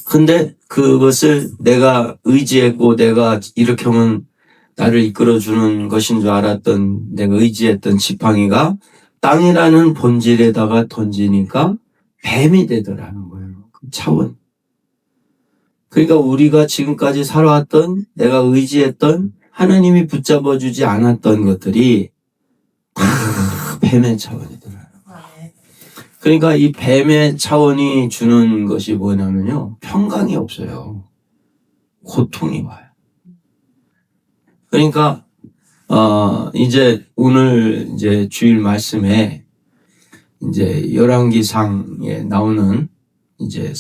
근데 그것을 내가 의지했고 내가 이렇게 하면 나를 이끌어주는 것인 줄 알았던 내가 의지했던 지팡이가 땅이라는 본질에다가 던지니까 뱀이 되더라는 거예요. 그 차원. 그러니까 우리가 지금까지 살아왔던 내가 의지했던 하나님이 붙잡아주지 않았던 것들이 다 뱀의 차원이더라고요. 그러니까 이 뱀의 차원이 주는 것이 뭐냐면요. 평강이 없어요. 고통이 와요. 그러니까 이제 오늘 이제 주일 말씀에 이제 열왕기상에 나오는 이제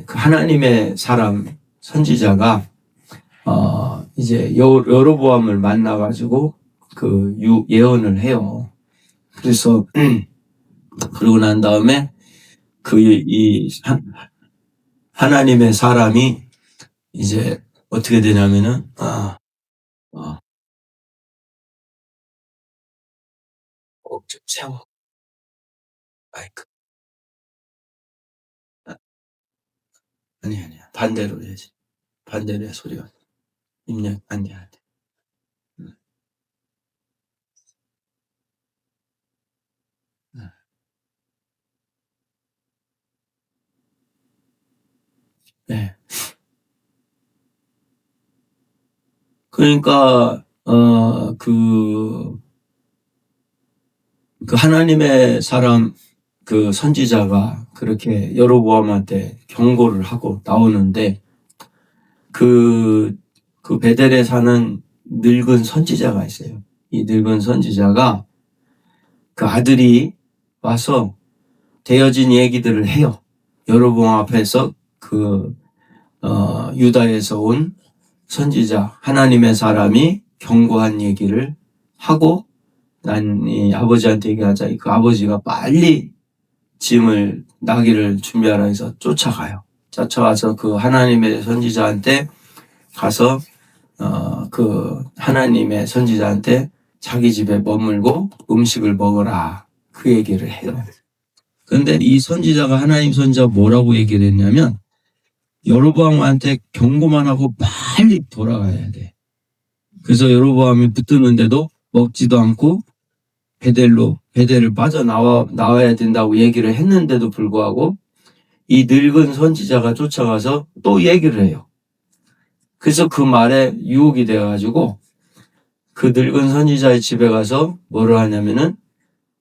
그 하나님의 사람 선지자가 이제 여로보암을 만나가지고 그 예언을 해요. 그래서 그러고 난 다음에 하나님의 사람이 이제 어떻게 되냐면은 좀 세워 마이크. 아니야 반대로 해야지. 반대로 해 소리가 입력 안 돼. 네. 그러니까 그 하나님의 사람 그 선지자가 그렇게 여로보암한테 경고를 하고 나오는데 그 베델에 사는 늙은 선지자가 있어요. 이 늙은 선지자가 그 아들이 와서 되어진 얘기들을 해요. 여로보암 앞에서 유다에서 온 선지자 하나님의 사람이 경고한 얘기를 하고 난 이 아버지한테 얘기하자. 그 아버지가 빨리 짐을 나귀를 준비하라 해서 쫓아가요. 쫓아가서 그 하나님의 선지자한테 가서 그 하나님의 선지자한테 자기 집에 머물고 음식을 먹어라 그 얘기를 해요. 그런데 이 선지자가 하나님 선지자가 뭐라고 얘기를 했냐면 여로보암한테 경고만 하고 빨리 돌아가야 돼. 그래서 여로보암이 붙드는데도 먹지도 않고 베델을 빠져나와야 된다고 얘기를 했는데도 불구하고 이 늙은 선지자가 쫓아가서 또 얘기를 해요. 그래서 그 말에 유혹이 돼가지고 그 늙은 선지자의 집에 가서 뭐를 하냐면은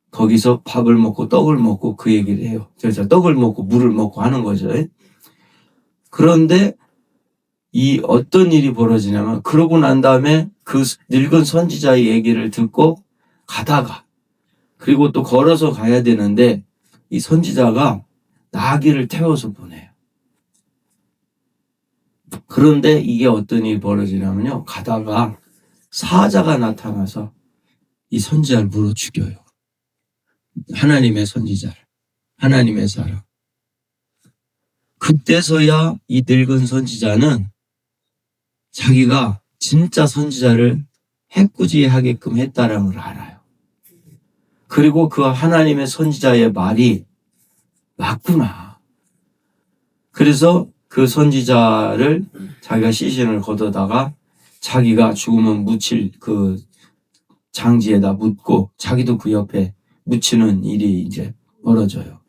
거기서 밥을 먹고 떡을 먹고 그 얘기를 해요. 그래서 떡을 먹고 물을 먹고 하는 거죠. 그런데 이 어떤 일이 벌어지냐면 그러고 난 다음에 그 늙은 선지자의 얘기를 듣고 가다가 그리고 또 걸어서 가야 되는데 이 선지자가 나귀를 태워서 보내요. 그런데 이게 어떤 일이 벌어지냐면요. 가다가 사자가 나타나서 이 선지자를 물어 죽여요. 하나님의 선지자를. 하나님의 사람. 그때서야 이 늙은 선지자는 자기가 진짜 선지자를 해꾸지하게끔 했다라는 걸 알아요. 그리고 그 하나님의 선지자의 말이 맞구나. 그래서 그 선지자를 자기가 시신을 걷어다가 자기가 죽으면 묻힐 그 장지에다 묻고 자기도 그 옆에 묻히는 일이 이제 벌어져요.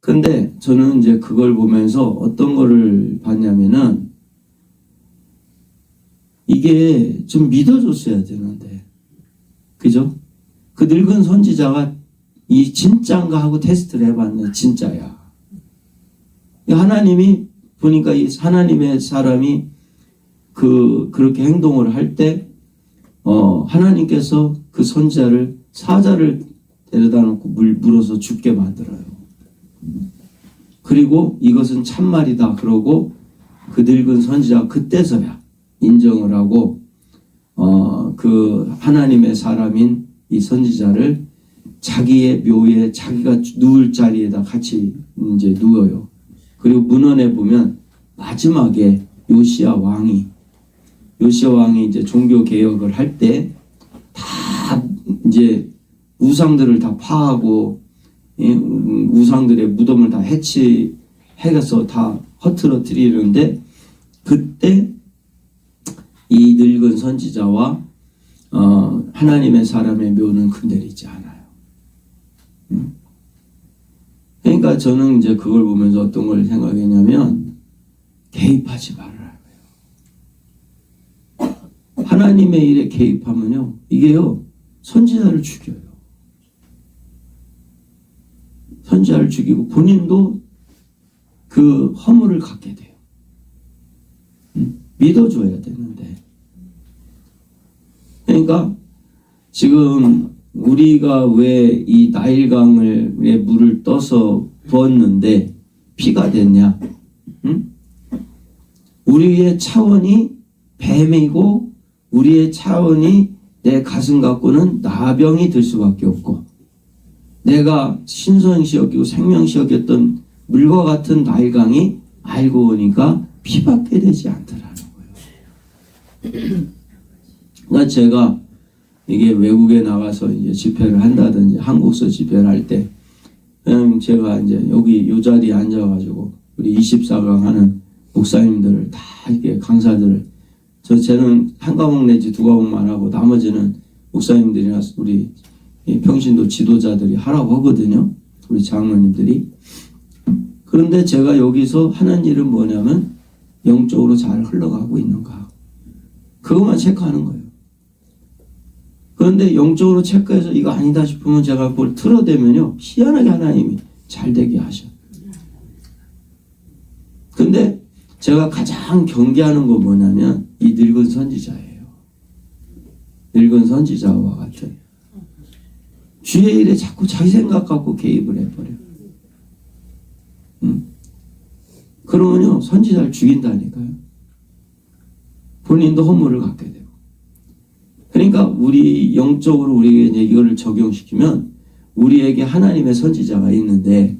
근데 저는 이제 그걸 보면서 어떤 거를 봤냐면은 이게 좀 믿어줬어야 되는데. 그죠? 그 늙은 선지자가 이 진짜인가 하고 테스트를 해봤는데 진짜야. 하나님이 보니까 이 하나님의 사람이 그렇게 행동을 할 때 하나님께서 그 선지자를 사자를 데려다 놓고 물어서 죽게 만들어요. 그리고 이것은 참말이다 그러고 그 늙은 선지자가 그때서야 인정을 하고 그 하나님의 사람인 이 선지자를 자기의 묘에 자기가 누울 자리에다 같이 이제 누워요. 그리고 문헌에 보면 마지막에 요시야 왕이 이제 종교 개혁을 할 때 다 이제 우상들을 다 파하고 이 우상들의 무덤을 다 해치해서 다 허트러뜨리는데, 그때 이 늙은 선지자와 하나님의 사람의 묘는 건드리지 않아요. 그러니까 저는 이제 그걸 보면서 어떤 걸 생각했냐면, 개입하지 말아라. 하나님의 일에 개입하면요, 이게요, 선지자를 죽여요. 선지자를 죽이고 본인도 그 허물을 갖게 돼요. 믿어줘야 되는데. 그러니까 지금 우리가 왜 이 나일강의 물을 떠서 부었는데 피가 됐냐? 우리의 차원이 뱀이고 우리의 차원이 내 가슴 갖고는 나병이 될 수밖에 없고, 내가 신성시 여기고 생명시 여겼던 물과 같은 나일강이 알고 보니까 피밖에 되지 않더라는 거예요. 그러니까 제가 이게 외국에 나가서 이제 집회를 한다든지 한국서 집회를 할 때, 그냥 제가 이제 여기 요 자리에 앉아가지고 우리 24강 하는 목사님들을 다 이렇게 강사들을, 쟤는 한 과목 내지 두 과목만 하고 나머지는 목사님들이나 우리 평신도 지도자들이 하라고 하거든요. 우리 장로님들이. 그런데 제가 여기서 하는 일은 뭐냐면 영적으로 잘 흘러가고 있는가, 그것만 체크하는 거예요. 그런데 영적으로 체크해서 이거 아니다 싶으면 제가 그걸 틀어대면요, 희한하게 하나님이 잘 되게 하셔. 근데 제가 가장 경계하는 건 뭐냐면 이 늙은 선지자예요. 늙은 선지자와 같은 주의 일에 자꾸 자기 생각 갖고 개입을 해버려요. 그러면요, 선지자를 죽인다니까요. 본인도 허물을 갖게 되고. 그러니까 우리 영적으로 우리에게 이제 이거를 적용시키면, 우리에게 하나님의 선지자가 있는데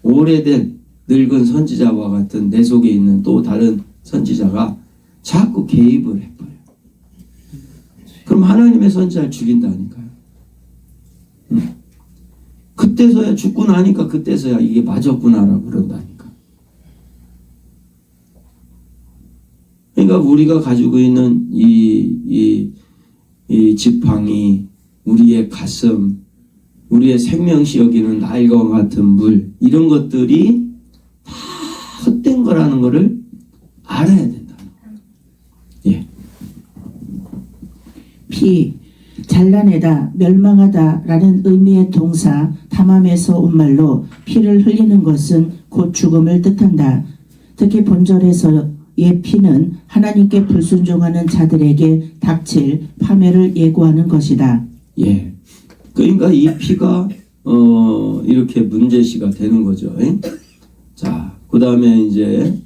오래된 늙은 선지자와 같은 내 속에 있는 또 다른 선지자가 자꾸 개입을 해버려요. 그럼 하나님의 선지자를 죽인다니까요. 그때서야, 죽고 나니까 그때서야 이게 맞았구나라고 그런다니까. 그러니까 우리가 가지고 있는 이 지팡이, 우리의 가슴, 우리의 생명시 여기는 나일과 같은 물, 이런 것들이 다 헛된 거라는 것을 알아야 된다. 예. 피, 잘라내다, 멸망하다 라는 의미의 동사 담함에서 온 말로 피를 흘리는 것은 곧 죽음을 뜻한다. 특히 본절에서의 피는 하나님께 불순종하는 자들에게 닥칠 파멸을 예고하는 것이다. 예. 그러니까 이 피가 이렇게 문제시가 되는 거죠. 자, 그 다음에 이제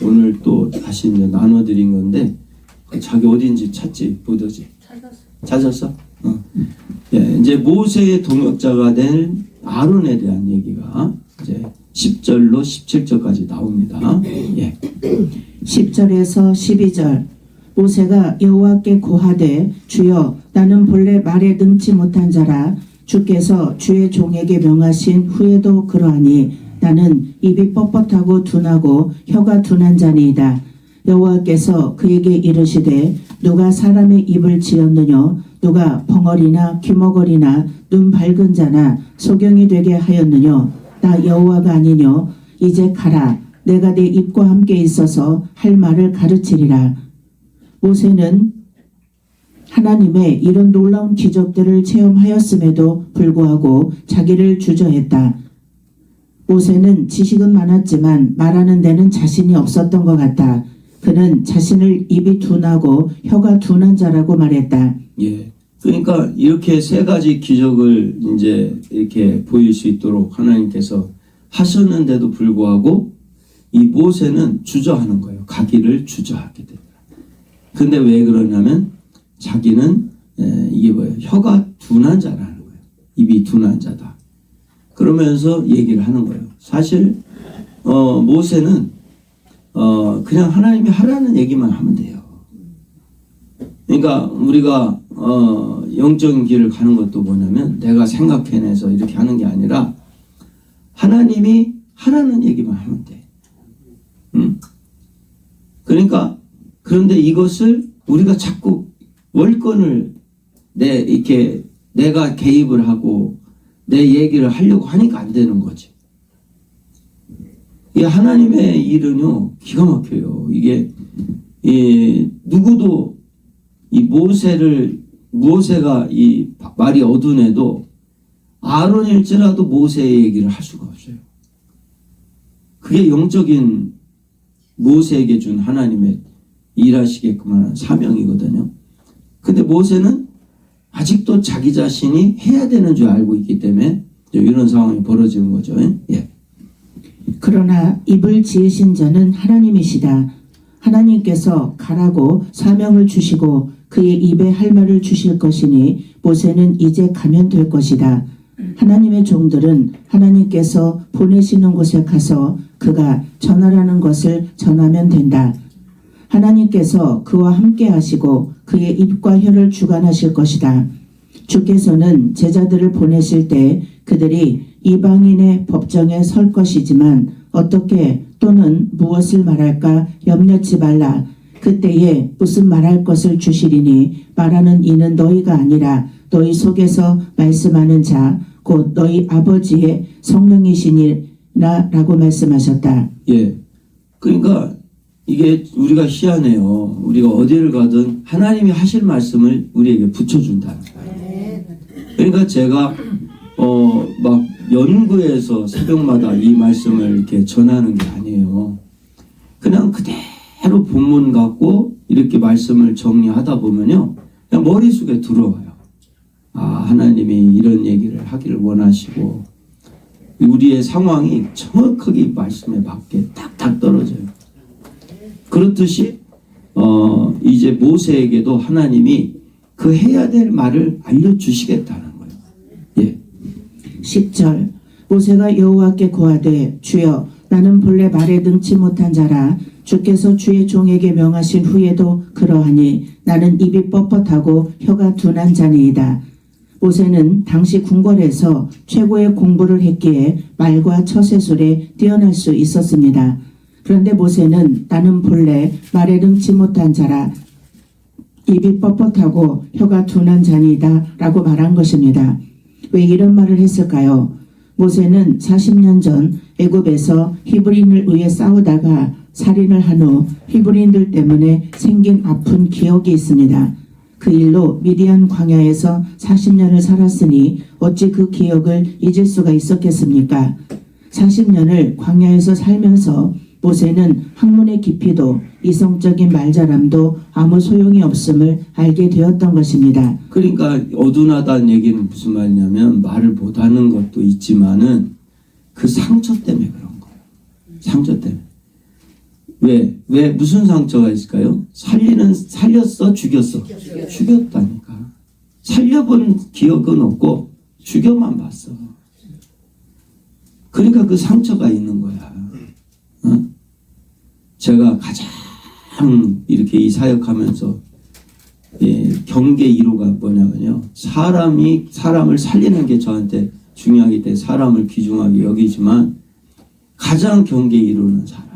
오늘 또 다시 이제 나눠드린 건데, 자기 어딘지 찾지 못하지? 찾았어? 예, 이제 모세의 동역자가 된 아론에 대한 얘기가 이제 10절로 17절까지 나옵니다. 예. 10절에서 12절. 모세가 여호와께 고하되, 주여, 나는 본래 말에 능치 못한 자라. 주께서 주의 종에게 명하신 후에도 그러하니 나는 입이 뻣뻣하고 둔하고 혀가 둔한 자니이다. 여호와께서 그에게 이르시되, 누가 사람의 입을 지었느냐? 누가 벙어리나 귀머거리나 눈 밝은 자나 소경이 되게 하였느냐? 나 여호와가 아니뇨? 이제 가라. 내가 내 입과 함께 있어서 할 말을 가르치리라. 모세는 하나님의 이런 놀라운 기적들을 체험하였음에도 불구하고 자기를 주저했다. 모세는 지식은 많았지만 말하는 데는 자신이 없었던 것 같다. 그는 자신을 입이 둔하고 혀가 둔한 자라고 말했다. 예. 그러니까 이렇게 세 가지 기적을 이제 이렇게 보일 수 있도록 하나님께서 하셨는데도 불구하고 이 모세는 주저하는 거예요. 가기를 주저하게 됩니다. 근데 왜 그러냐면 자기는 이게 뭐예요? 혀가 둔한 자라는 거예요. 입이 둔한 자다. 그러면서 얘기를 하는 거예요. 사실 모세는 그냥 하나님이 하라는 얘기만 하면 돼요. 그러니까 우리가 영적인 길을 가는 것도 뭐냐면 내가 생각해내서 이렇게 하는 게 아니라 하나님이 하라는 얘기만 하면 돼. 응? 그러니까 그런데 이것을 우리가 자꾸 월권을 이렇게 내가 개입을 하고 내 얘기를 하려고 하니까 안 되는 거지. 이 하나님의 일은요 기가 막혀요. 이게 누구도 이 모세가 이 말이 어두운에도 아론일지라도 모세의 얘기를 할 수가 없어요. 그게 영적인 모세에게 준 하나님의 일하시게끔 하는 사명이거든요. 근데 모세는 아직도 자기 자신이 해야 되는 줄 알고 있기 때문에 이런 상황이 벌어지는 거죠. 예. 그러나 입을 지으신 자는 하나님이시다. 하나님께서 가라고 사명을 주시고 그의 입에 할 말을 주실 것이니 모세는 이제 가면 될 것이다. 하나님의 종들은 하나님께서 보내시는 곳에 가서 그가 전하라는 것을 전하면 된다. 하나님께서 그와 함께 하시고 그의 입과 혀를 주관하실 것이다. 주께서는 제자들을 보내실 때 그들이 이방인의 법정에 설 것이지만 어떻게 또는 무엇을 말할까 염려치 말라. 그때에 무슨 말할 것을 주시리니 말하는 이는 너희가 아니라 너희 속에서 말씀하는 자 곧 너희 아버지의 성령이시니라 라고 말씀하셨다. 예. 그러니까 이게 우리가 희한해요. 우리가 어디를 가든 하나님이 하실 말씀을 우리에게 붙여준다. 그러니까 제가 막 연구해서 새벽마다 이 말씀을 이렇게 전하는 게 아니에요. 그냥 그대로 본문 갖고 이렇게 말씀을 정리하다 보면요, 그냥 머릿속에 들어와요. 아, 하나님이 이런 얘기를 하기를 원하시고 우리의 상황이 정확하게 말씀에 맞게 딱딱 떨어져요. 그렇듯이 이제 모세에게도 하나님이 그 해야 될 말을 알려주시겠다는 거예요. 예. 10절 모세가 여호와께 고하되 주여 나는 본래 말에 능치 못한 자라 주께서 주의 종에게 명하신 후에도 그러하니 나는 입이 뻣뻣하고 혀가 둔한 자니이다. 모세는 당시 궁궐에서 최고의 공부를 했기에 말과 처세술에 뛰어날 수 있었습니다. 그런데 모세는 나는 본래 말에 능치 못한 자라 입이 뻣뻣하고 혀가 둔한 자니이다 라고 말한 것입니다. 왜 이런 말을 했을까요? 모세는 40년 전 애굽에서 히브리인을 위해 싸우다가 살인을 한 후 히브리인들 때문에 생긴 아픈 기억이 있습니다. 그 일로 미디안 광야에서 40년을 살았으니 어찌 그 기억을 잊을 수가 있었겠습니까? 40년을 광야에서 살면서 모세는 학문의 깊이도 이성적인 말잘함도 아무 소용이 없음을 알게 되었던 것입니다. 그러니까 어둔하다는 얘기는 무슨 말이냐면 말을 못하는 것도 있지만은 그 상처 때문에 그런 거예요. 상처 때문에. 왜 무슨 상처가 있을까요? 살렸어, 죽였어? 죽였다니까. 살려본 기억은 없고 죽여만 봤어. 그러니까 그 상처가 있는 거야. 제가 가장 이렇게 이 사역하면서 경계 1호가 뭐냐면요. 사람을 살리는 게 저한테 중요하기 때문에 사람을 귀중하게 여기지만 가장 경계 1호는 사람이에요.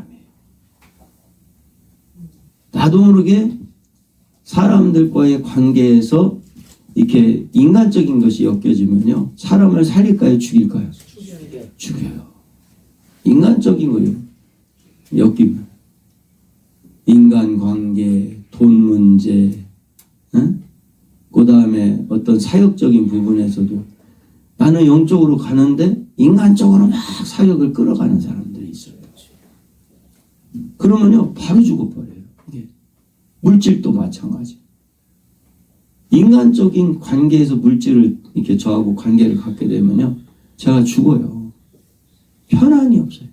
나도 모르게 사람들과의 관계에서 이렇게 인간적인 것이 엮여지면요. 사람을 살릴까요? 죽일까요? 죽여요. 인간적인 거예요. 엮이면. 인간관계, 돈 문제, 그 다음에 어떤 사역적인 부분에서도 나는 영적으로 가는데 인간적으로 막 사역을 끌어가는 사람들이 있어요. 그러면요 바로 죽어버려요. 물질도 마찬가지. 인간적인 관계에서 물질을 이렇게 저하고 관계를 갖게 되면요 제가 죽어요. 편안이 없어요.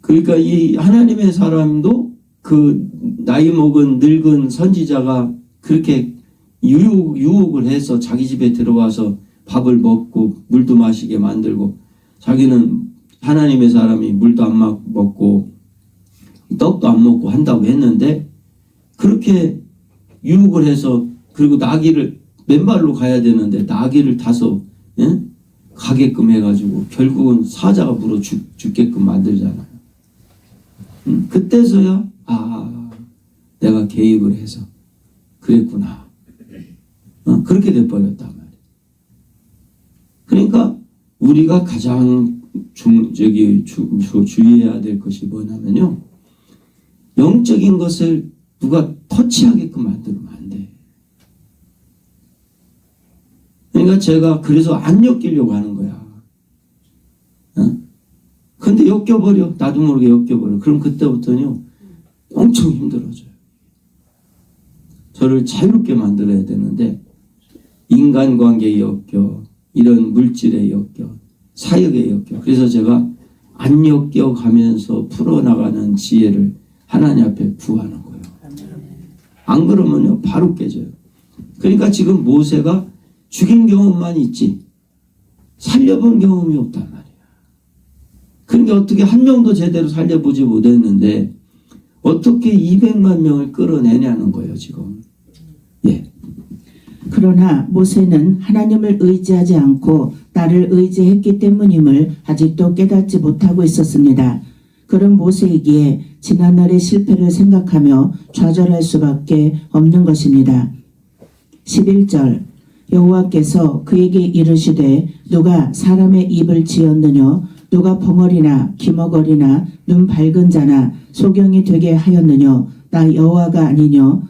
그러니까 이 하나님의 사람도 그 나이 먹은 늙은 선지자가 그렇게 유혹을 해서 자기 집에 들어와서 밥을 먹고 물도 마시게 만들고 자기는 하나님의 사람이 물도 안 먹고 떡도 안 먹고 한다고 했는데 그렇게 유혹을 해서 그리고 나귀를 맨발로 가야 되는데 나귀를 타서 예? 가게끔 해가지고 결국은 사자가 물어 죽게끔 만들잖아요. 그때서야 내가 개입을 해서 그랬구나. 그렇게 돼버렸단 말이에요. 그러니까 우리가 가장 주의해야 될 것이 뭐냐면요. 영적인 것을 누가 터치하게끔 만들면 안 돼. 그러니까 제가 그래서 안 엮이려고 하는 거야. 근데 엮여버려. 나도 모르게 엮여버려. 그럼 그때부터는요. 엄청 힘들어져요. 저를 자유롭게 만들어야 되는데 인간관계에 엮여, 이런 물질에 엮여, 사역에 엮여. 그래서 제가 안 엮여가면서 풀어나가는 지혜를 하나님 앞에 구하는 거예요. 안 그러면요 바로 깨져요. 그러니까 지금 모세가 죽인 경험만 있지 살려본 경험이 없단 말이야. 그러니까 어떻게 한 명도 제대로 살려보지 못했는데 어떻게 200만 명을 끌어내냐는 거예요 지금. 예. 그러나 모세는 하나님을 의지하지 않고 나를 의지했기 때문임을 아직도 깨닫지 못하고 있었습니다. 그런 모세이기에 지난날의 실패를 생각하며 좌절할 수밖에 없는 것입니다. 11절 여호와께서 그에게 이르시되 누가 사람의 입을 지었느냐 누가 벙어리나 기머거리나 눈 밝은 자나 소경이 되게 하였느냐 나 여호와가 아니뇨.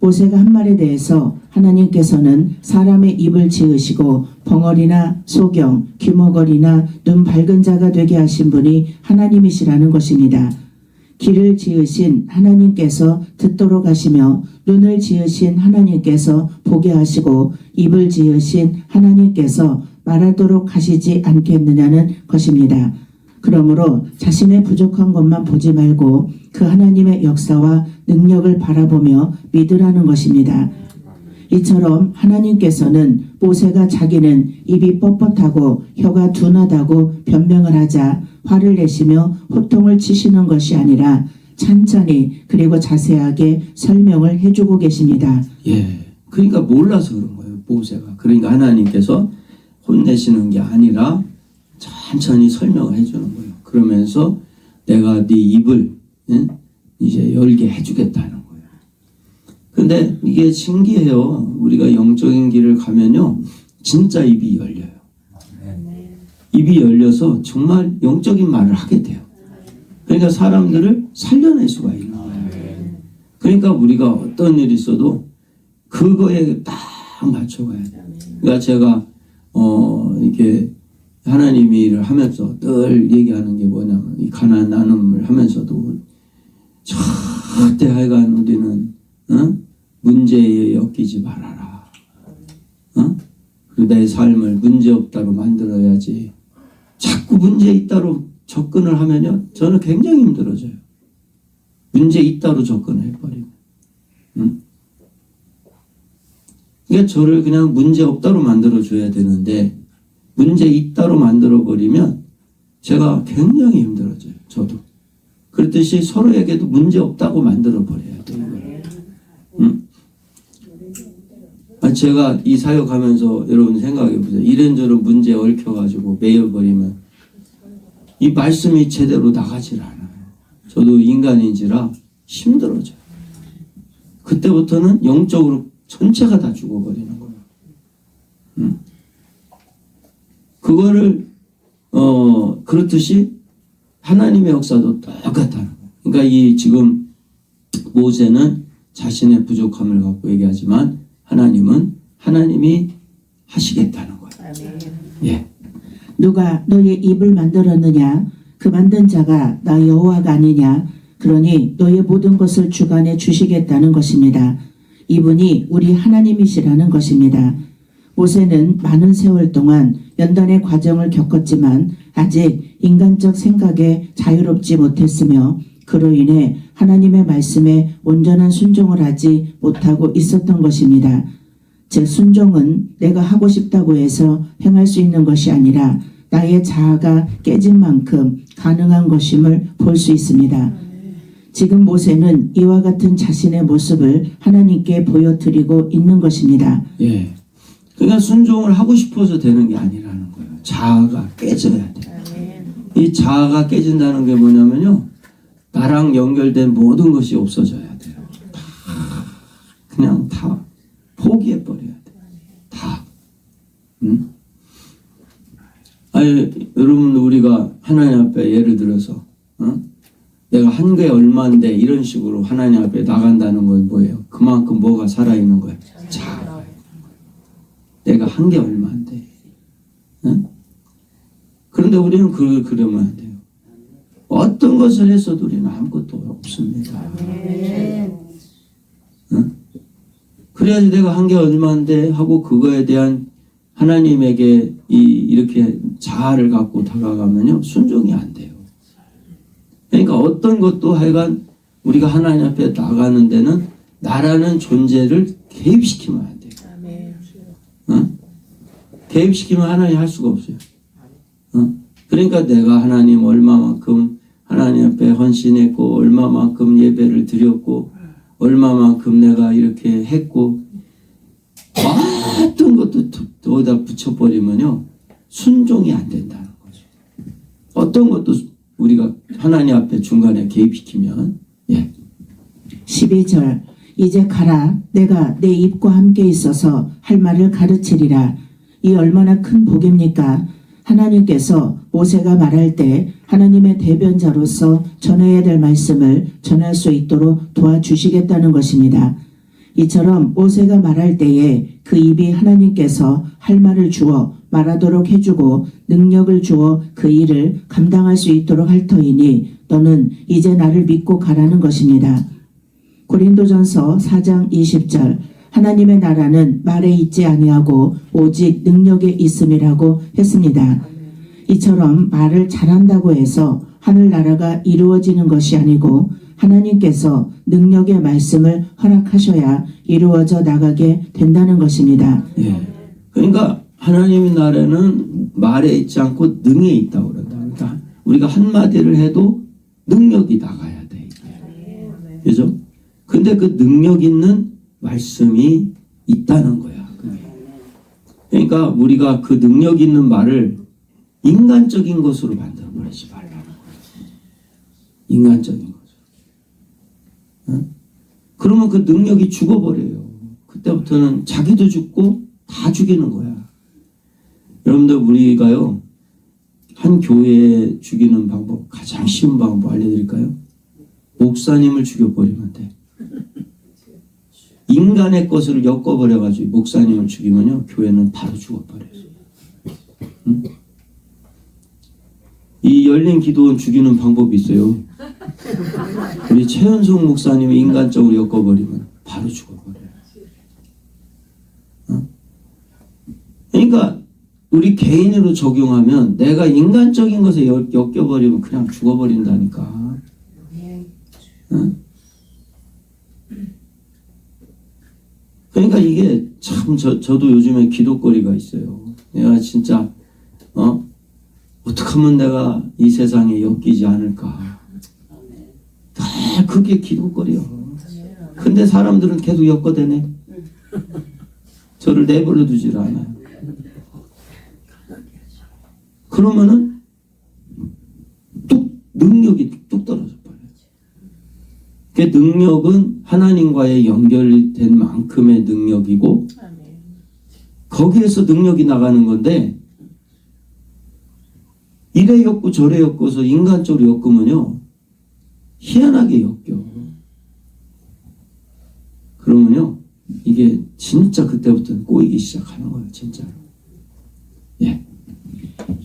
모세가 한 말에 대해서 하나님께서는 사람의 입을 지으시고 벙어리나 소경, 귀머거리나 눈 밝은 자가 되게 하신 분이 하나님이시라는 것입니다. 귀를 지으신 하나님께서 듣도록 하시며 눈을 지으신 하나님께서 보게 하시고 입을 지으신 하나님께서 말하도록 하시지 않겠느냐는 것입니다. 그러므로 자신의 부족한 것만 보지 말고 그 하나님의 역사와 능력을 바라보며 믿으라는 것입니다. 이처럼 하나님께서는 모세가 자기는 입이 뻣뻣하고 혀가 둔하다고 변명을 하자 화를 내시며 호통을 치시는 것이 아니라 찬찬히 그리고 자세하게 설명을 해주고 계십니다. 예. 그러니까 몰라서 그런 거예요 모세가. 그러니까 하나님께서 혼내시는 게 아니라 천천히 설명을 해주는 거예요. 그러면서 내가 네 입을 이제 열게 해주겠다는 거예요. 근데 이게 신기해요. 우리가 영적인 길을 가면요. 진짜 입이 열려요. 입이 열려서 정말 영적인 말을 하게 돼요. 그러니까 사람들을 살려낼 수가 있는 거예요. 그러니까 우리가 어떤 일이 있어도 그거에 딱 맞춰가야 돼요. 그러니까 제가 이렇게 하나님의 일을 하면서 늘 얘기하는 게 뭐냐면 이 가나안 나눔을 하면서도 절대 하여간 우리는 문제에 엮이지 말아라. 그리고 내 삶을 문제없다로 만들어야지. 자꾸 문제 있다로 접근을 하면요 저는 굉장히 힘들어져요. 문제 있다로 접근을 해버리고. 그러니까 저를 그냥 문제 없다로 만들어줘야 되는데 문제 있다로 만들어버리면 제가 굉장히 힘들어져요. 저도. 그렇듯이 서로에게도 문제 없다고 만들어버려야 돼요. 제가 이 사역하면서 여러분 생각해보세요. 이런저런 문제에 얽혀가지고 매여버리면 이 말씀이 제대로 나가질 않아요. 저도 인간인지라 힘들어져요. 그때부터는 영적으로 전체가 다 죽어버리는 거예요. 그거를 그렇듯이 하나님의 역사도 똑같다는 거예요. 그러니까 이 지금 모세는 자신의 부족함을 갖고 얘기하지만 하나님은 하나님이 하시겠다는 거예요. 예. 누가 너의 입을 만들었느냐? 그 만든 자가 나 여호와가 아니냐? 그러니 너의 모든 것을 주관해 주시겠다는 것입니다. 이분이 우리 하나님이시라는 것입니다. 모세는 많은 세월 동안 연단의 과정을 겪었지만 아직 인간적 생각에 자유롭지 못했으며 그로 인해 하나님의 말씀에 온전한 순종을 하지 못하고 있었던 것입니다. 즉 순종은 내가 하고 싶다고 해서 행할 수 있는 것이 아니라 나의 자아가 깨진 만큼 가능한 것임을 볼 수 있습니다. 지금 모세는 이와 같은 자신의 모습을 하나님께 보여드리고 있는 것입니다. 예. 그러니까 순종을 하고 싶어서 되는 게 아니라는 거예요. 자아가 깨져야 돼요. 이 자아가 깨진다는 게 뭐냐면요. 나랑 연결된 모든 것이 없어져야 돼요. 그냥 다 포기해버려야 돼요. 다. 응? 아니, 여러분, 우리가 하나님 앞에 예를 들어서, 내가 한 게 얼마인데 이런 식으로 하나님 앞에 나간다는 건 뭐예요? 그만큼 뭐가 살아있는 거예요? 자아. 내가 한 게 얼마인데. 응? 그런데 우리는 그러면 안 돼요. 어떤 것을 했어도 우리는 아무것도 없습니다. 응? 그래야지 내가 한 게 얼마인데 하고 그거에 대한 하나님에게 이렇게 자아를 갖고 다가가면요. 순종이 안 돼요. 그러니까 어떤 것도 하여간 우리가 하나님 앞에 나가는 데는 나라는 존재를 개입시키면 안 돼요. 응? 개입시키면 하나님 할 수가 없어요. 그러니까 내가 하나님 얼마만큼 하나님 앞에 헌신했고 얼마만큼 예배를 드렸고 얼마만큼 내가 이렇게 했고 어떤 것도 어디다 붙여버리면요 순종이 안 된다는 거죠. 어떤 것도 우리가 하나님 앞에 중간에 개입시키면 12절 이제 가라 내가 내 입과 함께 있어서 할 말을 가르치리라. 이 얼마나 큰 복입니까? 하나님께서 모세가 말할 때 하나님의 대변자로서 전해야 될 말씀을 전할 수 있도록 도와주시겠다는 것입니다. 이처럼 모세가 말할 때에 그 입이 하나님께서 할 말을 주어 말하도록 해주고 능력을 주어 그 일을 감당할 수 있도록 할 터이니 너는 이제 나를 믿고 가라는 것입니다. 고린도전서 4장 20절 하나님의 나라는 말에 있지 아니하고 오직 능력에 있음이라고 했습니다. 이처럼 말을 잘한다고 해서 하늘나라가 이루어지는 것이 아니고 하나님께서 능력의 말씀을 허락하셔야 이루어져 나가게 된다는 것입니다. 그러니까 하나님의 나라는 말에 있지 않고 능에 있다고 그런다. 그러니까 우리가 한마디를 해도 능력이 나가야 돼. 그죠? 근데 그 능력 있는 말씀이 있다는 거야. 그러니까 우리가 그 능력 있는 말을 인간적인 것으로 만들어버리지 말라는 거야. 인간적인 것으로. 그러면 그 능력이 죽어버려요. 그때부터는 자기도 죽고 다 죽이는 거야. 여러분들 우리가요. 한 교회에 죽이는 방법 가장 쉬운 방법 알려드릴까요? 목사님을 죽여버리면 돼. 인간의 것을 엮어버려가지고 목사님을 죽이면요 교회는 바로 죽어버려요. 응? 이 열린 기도원 죽이는 방법이 있어요. 우리 최현숙 목사님을 인간적으로 엮어버리면 바로 죽어버려요. 응? 그러니까 우리 개인으로 적용하면 내가 인간적인 것에 엮여버리면 그냥 죽어버린다니까. 응? 그러니까 이게 참 저도 요즘에 기도거리가 있어요. 내가 진짜 어떻게 하면 내가 이 세상에 엮이지 않을까. 다 그게 기도거리야. 근데 사람들은 계속 엮어대네. 저를 내버려 두질 않아요. 그러면은 능력이 뚝 떨어져 버려요. 그 능력은 하나님과의 연결된 만큼의 능력이고 거기에서 능력이 나가는 건데 이래 엮고 저래 엮어서 인간적으로 엮으면요 희한하게 엮여. 그러면요 이게 진짜 그때부터는 꼬이기 시작하는 거예요. 진짜로.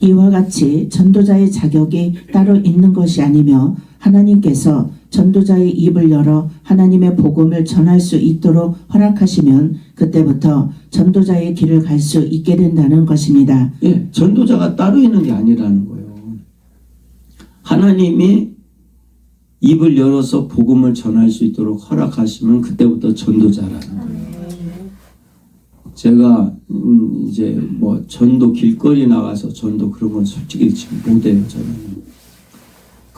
이와 같이 전도자의 자격이 따로 있는 것이 아니며 하나님께서 전도자의 입을 열어 하나님의 복음을 전할 수 있도록 허락하시면 그때부터 전도자의 길을 갈 수 있게 된다는 것입니다. 전도자가 따로 있는 게 아니라는 거예요. 하나님이 입을 열어서 복음을 전할 수 있도록 허락하시면 그때부터 전도자라는 거예요. 제가 이제 전도 길거리 나가서 전도 그런 건 솔직히 지금 못해요. 저는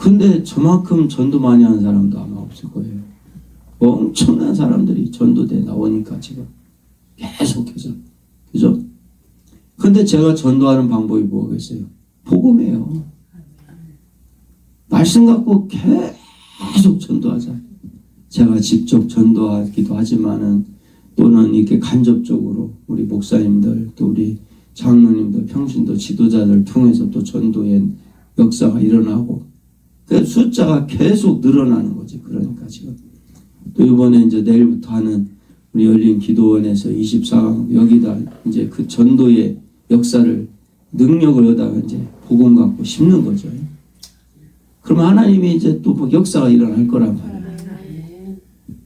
근데 저만큼 전도 많이 하는 사람도 아마 없을 거예요. 엄청난 사람들이 전도대 나오니까 지금 계속해서. 그죠? 근데 제가 전도하는 방법이 뭐겠어요? 복음이에요. 말씀 갖고 계속 전도하자. 제가 직접 전도하기도 하지만은 또는 이렇게 간접적으로 우리 목사님들 또 우리 장로님들 평신도 지도자들 통해서 또 전도의 역사가 일어나고 그 숫자가 계속 늘어나는 거지. 그러니까 지금 또 이번에 이제 내일부터 하는 우리 열린 기도원에서 24강 여기다 이제 그 전도의 역사를 능력을 얻다가 이제 복음 갖고 심는 거죠. 그러면 하나님이 이제 또 뭐 역사가 일어날 거란 말이에요.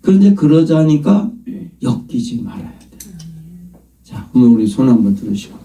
그런데 그러자니까 엮이지 말아야 돼. 자, 그러면 우리 손 한번 들으시고.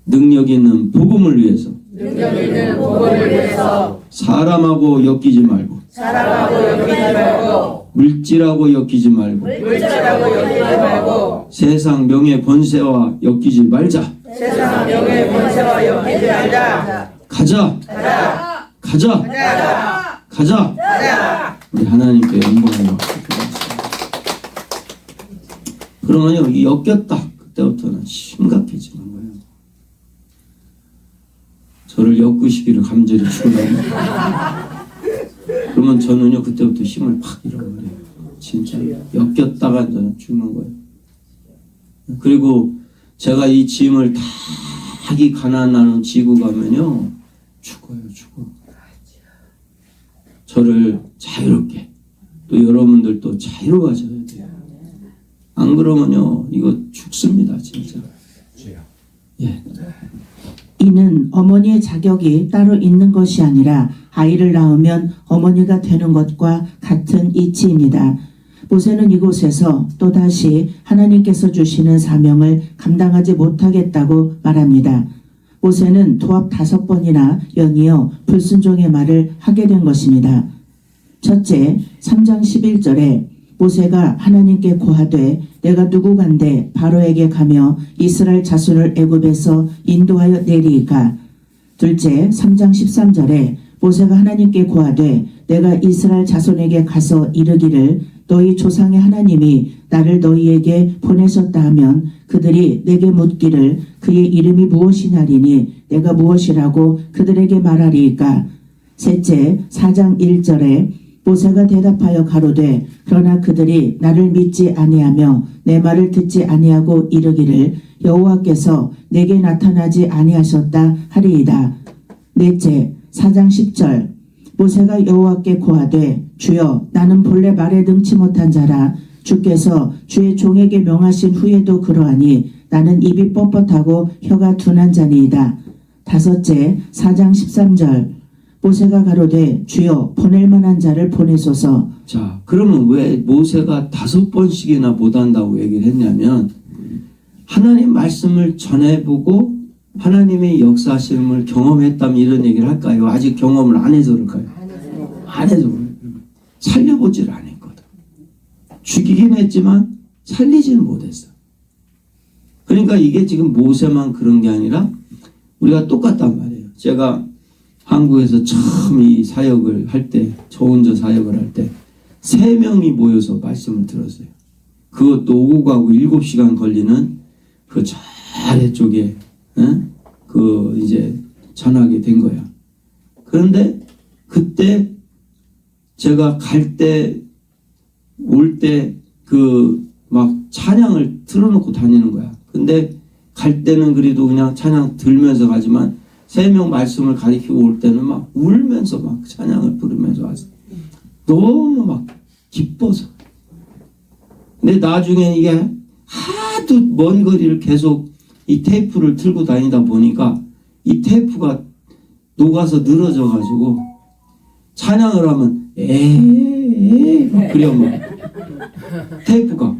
능력 있는 복음을 위해서. 능력 있는 복음을 위해서 사람하고 엮이지 말고. 사람하고 엮이지 말고 물질하고 엮이지 말고. 물질하고 엮이지 말고 세상 명예 권세와 엮이지 말자. 세상 명예 권세와 엮이지 말자. 가자. 가자. 가자. 가자. 가자. 가자. 우리 하나님께 영광을 받습니다. 그러면요, 이 엮였다. 그때부터는 심각해지는 거예요. 저를 엮으시기를 간절히 축원합니다. 그러면 저는요, 그때부터 힘을 팍 잃어버려요. 진짜 엮였다가 저는 죽는 거예요. 그리고 제가 이 짐을 다 이 가난 나눔 지고 가면요, 죽어요, 죽어. 저를 자유롭게 또 여러분들도 자유로워져야 돼요. 안 그러면요 이거 죽습니다 진짜. 예. 이는 어머니의 자격이 따로 있는 것이 아니라 아이를 낳으면 어머니가 되는 것과 같은 이치입니다. 모세는 이곳에서 또다시 하나님께서 주시는 사명을 감당하지 못하겠다고 말합니다. 모세는 도합 5번이나 연이어 불순종의 말을 하게 된 것입니다. 첫째, 3장 11절에 모세가 하나님께 고하되 내가 누구간데 바로에게 가며 이스라엘 자손을 애굽에서 인도하여 내리이까. 둘째, 3장 13절에 모세가 하나님께 고하되 내가 이스라엘 자손에게 가서 이르기를 너희 조상의 하나님이 나를 너희에게 보내셨다 하면 그들이 내게 묻기를 그의 이름이 무엇이냐리니 내가 무엇이라고 그들에게 말하리이까. 셋째, 4장 1절에 모세가 대답하여 가로되 그러나 그들이 나를 믿지 아니하며 내 말을 듣지 아니하고 이르기를 여호와께서 내게 나타나지 아니하셨다 하리이다. 넷째, 4장 10절 모세가 여호와께 고하되 주여 나는 본래 말에 능치 못한 자라 주께서 주의 종에게 명하신 후에도 그러하니 나는 입이 뻣뻣하고 혀가 둔한 자니이다. 다섯째, 4장 13절 모세가 가로되 주여 보낼 만한 자를 보내소서. 자, 그러면 왜 모세가 5번씩이나 못한다고 얘기를 했냐면 하나님 말씀을 전해보고 하나님의 역사하심을 경험했다면 이런 얘기를 할까요? 아직 경험을 안 해서 그럴까요? 안 해서 그래요. 살려보지를 않았거든. 죽이긴 했지만 살리지는 못했어. 그러니까 이게 지금 모세만 그런 게 아니라 우리가 똑같단 말이에요. 제가 한국에서 처음 이 사역을 할 때, 저혼자 사역을 할 때 3명이 모여서 말씀을 들었어요. 그것도 오고 가고 7시간 걸리는 그 저 아래쪽에 그 이제 전하게 된 거야. 그런데 그때 제가 갈 때 올 때 그 막 찬양을 틀어놓고 다니는 거야. 근데 갈 때는 그래도 그냥 찬양 들면서 가지만 3명 말씀을 가리키고 올 때는 막 울면서 막 찬양을 부르면서 왔어. 너무 막 기뻐서. 근데 나중에 이게 하도 먼 거리를 계속 이 테이프를 틀고 다니다 보니까 이 테이프가 녹아서 늘어져 가지고 찬양을 하면 에에에 막 그래 막 테이프가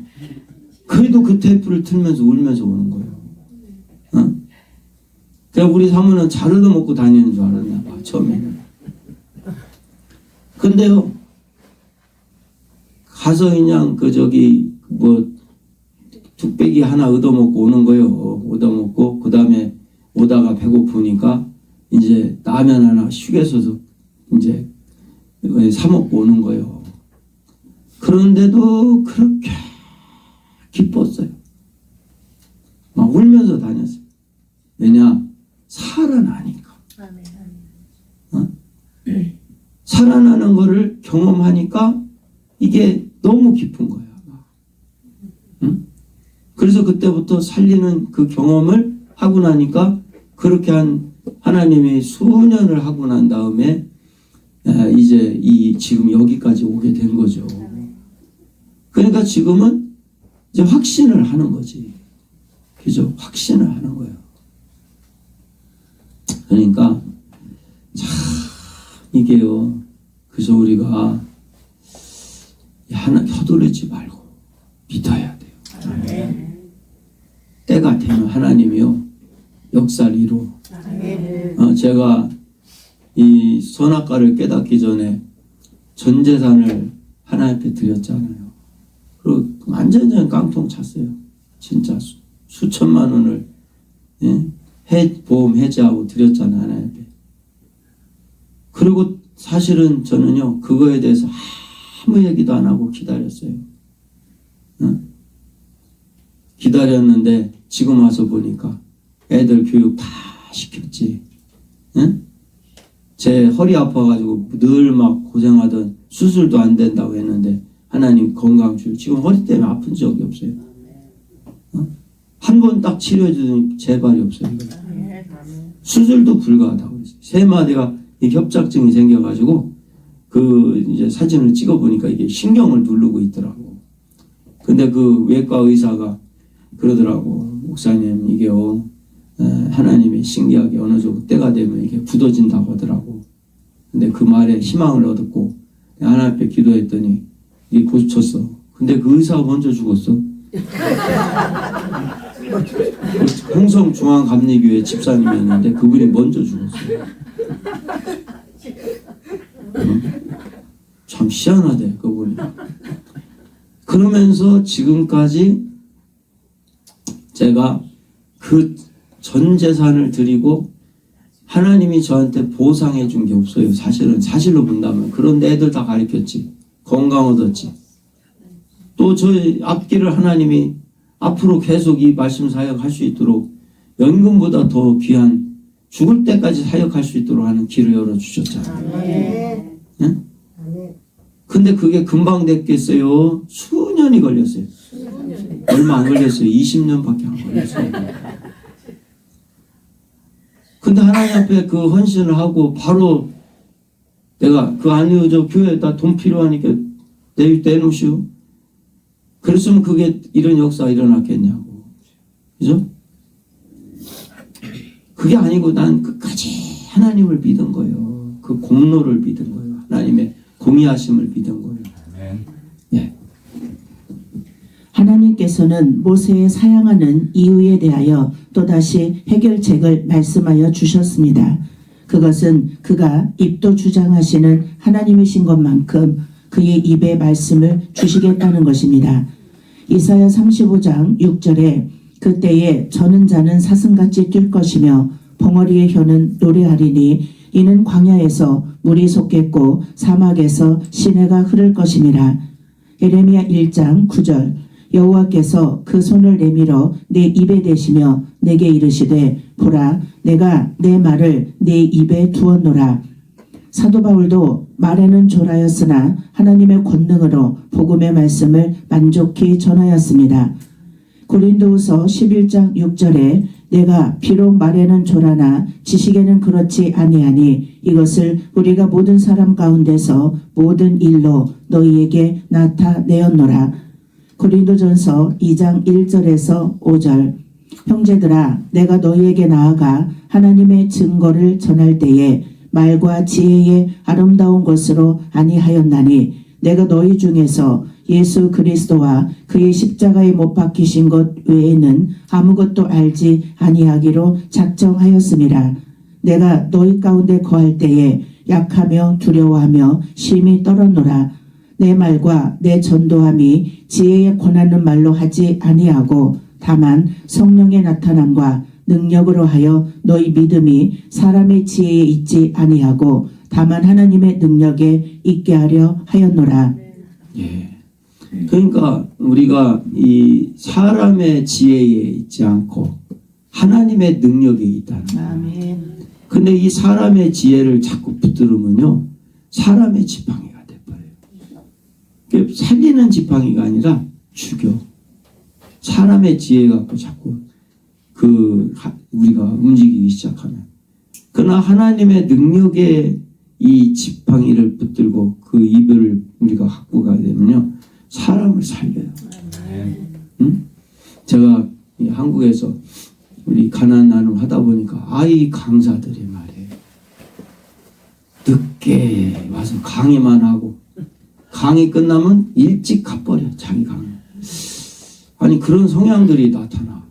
그래도 그 테이프를 틀면서 울면서 오는 거예요. 어? 그래서 우리 사모는 잘 얻어먹고 다니는 줄 알았나 봐 처음에는. 근데요 가서 그냥 그 저기 뭐 뚝배기 하나 얻어먹고 오는 거예요. 얻어먹고 그 다음에 오다가 배고프니까 이제 라면 하나 휴게소에서 이제 사 먹고 오는 거예요. 그런데도 그렇게 기뻤어요. 막 울면서 다녔어요. 왜냐? 살아나니까. 어? 살아나는 거를 경험하니까 이게 너무 깊은 거야. 응? 그래서 그때부터 살리는 그 경험을 하고 나니까 그렇게 하나님이 수년을 하고 난 다음에 이제 지금 여기까지 오게 된 거죠. 그러니까 지금은 이제 확신을 하는 거지. 그죠? 확신을 하는 거예요. 그러니까 참 이게요. 그래서 우리가 하나 혀두르지 말고 믿어야 돼요. 때가 되면 하나님이요 역사를 이루어. 제가 이 선악과를 깨닫기 전에 전 재산을 하나님 앞에 드렸잖아요. 그리고 완전히 깡통 찼어요. 진짜 수천만 원을 보험 해지하고 드렸잖아요. 하나님 앞에. 그리고 사실은 저는요 그거에 대해서 아무 얘기도 안 하고 기다렸어요. 기다렸는데 지금 와서 보니까 애들 교육 다 시켰지. 제 허리 아파가지고 늘 막 고생하던 수술도 안 된다고 했는데 하나님 건강 주고 지금 허리 때문에 아픈 적이 없어요. 한 번 딱 치료해주더니 재발이 없어요. 수술도 불가하다고 그랬어요. 세 마디가 협착증이 생겨가지고 그 이제 사진을 찍어보니까 이게 신경을 누르고 있더라고. 근데 그 외과 의사가 그러더라고. 목사님 이게요 하나님이 신기하게 어느 정도 때가 되면 이게 굳어진다고 하더라고. 근데 그 말에 희망을 얻었고 하나님 앞에 기도했더니 이게 고쳤어. 근데 그 의사가 먼저 죽었어. 홍성중앙감리교회 집사님이었는데 그분이 먼저 죽었어요. 참 희한하대 그분이. 그러면서 지금까지 제가 그 전 재산을 드리고 하나님이 저한테 보상해 준 게 없어요. 사실로 본다면. 그런데 애들 다 가르쳤지. 건강 얻었지. 또 저희 앞길을 하나님이 앞으로 계속 이 말씀 사역할 수 있도록 연금보다 더 귀한 죽을 때까지 사역할 수 있도록 하는 길을 열어주셨잖아요. 응? 근데 그게 금방 됐겠어요? 수년이 걸렸어요. 얼마 안 걸렸어요. 20년밖에 안 걸렸어요. 근데 하나님 앞에 그 헌신을 하고 바로 내가 아니요 저 교회에다 돈 필요하니까 내놓으시오. 그랬으면 그게 이런 역사가 일어났겠냐고. 그죠? 그게 아니고 난 끝까지 하나님을 믿은 거예요. 그 공로를 믿은 거예요. 하나님의 공의하심을 믿은 거예요. 예. 하나님께서는 모세의 사양하는 이유에 대하여 또다시 해결책을 말씀하여 주셨습니다. 그것은 그가 입도 주장하시는 하나님이신 것만큼 그의 입에 말씀을 주시겠다는 것입니다. 이사야 35장 6절에 그때에 저는 자는 사슴같이 뛸 것이며 봉어리의 혀는 노래하리니 이는 광야에서 물이 솟겠고 사막에서 시내가 흐를 것임이라. 예레미야 1장 9절 여호와께서 그 손을 내밀어 내 입에 대시며 내게 이르시되 보라 내가 내 말을 내 입에 두었노라. 사도 바울도 말에는 졸하였으나 하나님의 권능으로 복음의 말씀을 만족히 전하였습니다. 고린도후서 11장 6절에 내가 비록 말에는 졸하나 지식에는 그렇지 아니하니 이것을 우리가 모든 사람 가운데서 모든 일로 너희에게 나타내었노라. 고린도전서 2장 1절에서 5절 형제들아 내가 너희에게 나아가 하나님의 증거를 전할 때에 말과 지혜의 아름다운 것으로 아니하였나니 내가 너희 중에서 예수 그리스도와 그의 십자가에 못 박히신 것 외에는 아무것도 알지 아니하기로 작정하였음이라. 내가 너희 가운데 거할 때에 약하며 두려워하며 심히 떨었노라. 내 말과 내 전도함이 지혜에 권하는 말로 하지 아니하고 다만 성령의 나타남과 능력으로 하여 너희 믿음이 사람의 지혜에 있지 아니하고 다만 하나님의 능력에 있게 하려 하였노라. 예. 그러니까 우리가 이 사람의 지혜에 있지 않고 하나님의 능력에 있다는 거예요. 아멘. 근데 이 사람의 지혜를 자꾸 붙들으면요, 사람의 지팡이가 돼버려요. 살리는 지팡이가 아니라 죽여. 사람의 지혜 갖고 자꾸 우리가 움직이기 시작하면. 그러나 하나님의 능력에 이 지팡이를 붙들고 그 입을 우리가 갖고 가야 되면요, 사람을 살려요. 응? 제가 이 한국에서 우리 가나안 나눔 하다 보니까 아이 강사들이 말이에요. 늦게 와서 강의만 하고 강의 끝나면 일찍 가버려, 자기 강의. 아니 그런 성향들이 나타나.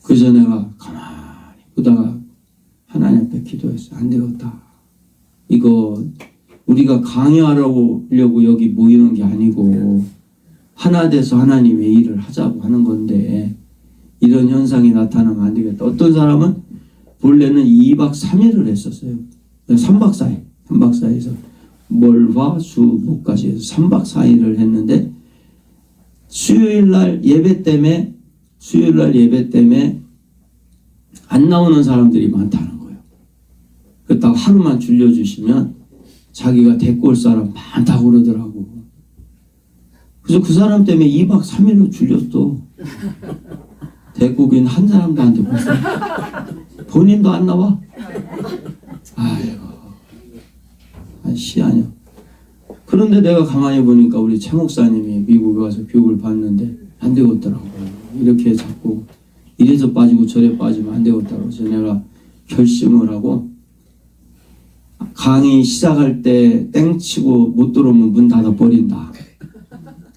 그래서 내가 가만히 보다가 하나님 앞에 기도했어요. 안 되겠다. 이거 우리가 강의하려고 여기 모이는 게 아니고 하나 돼서 하나님의 일을 하자고 하는 건데 이런 현상이 나타나면 안 되겠다. 어떤 사람은 본래는 2박 3일을 했었어요. 3박 4일. 3박 4일에서 월화 수 목까지 해서 3박 4일을 했는데 수요일날 예배 때문에 안 나오는 사람들이 많다는 거예요. 그렇다고 하루만 줄여주시면 자기가 데리고 올 사람 많다고 그러더라고. 그래서 그 사람 때문에 2박 3일로 줄였어. 데리고 오긴 한 사람도 안 되고 본인도 안 나와. 아이고, 시아냐. 그런데 내가 가만히 보니까 우리 최 목사님이 미국에 와서 교육을 받는데 안 되겠더라고요. 이렇게 자꾸 이래서 빠지고 저래 빠지면 안 되겠다고. 그래서 내가 결심을 하고 강의 시작할 때 땡치고 못 들어오면 문 닫아버린다.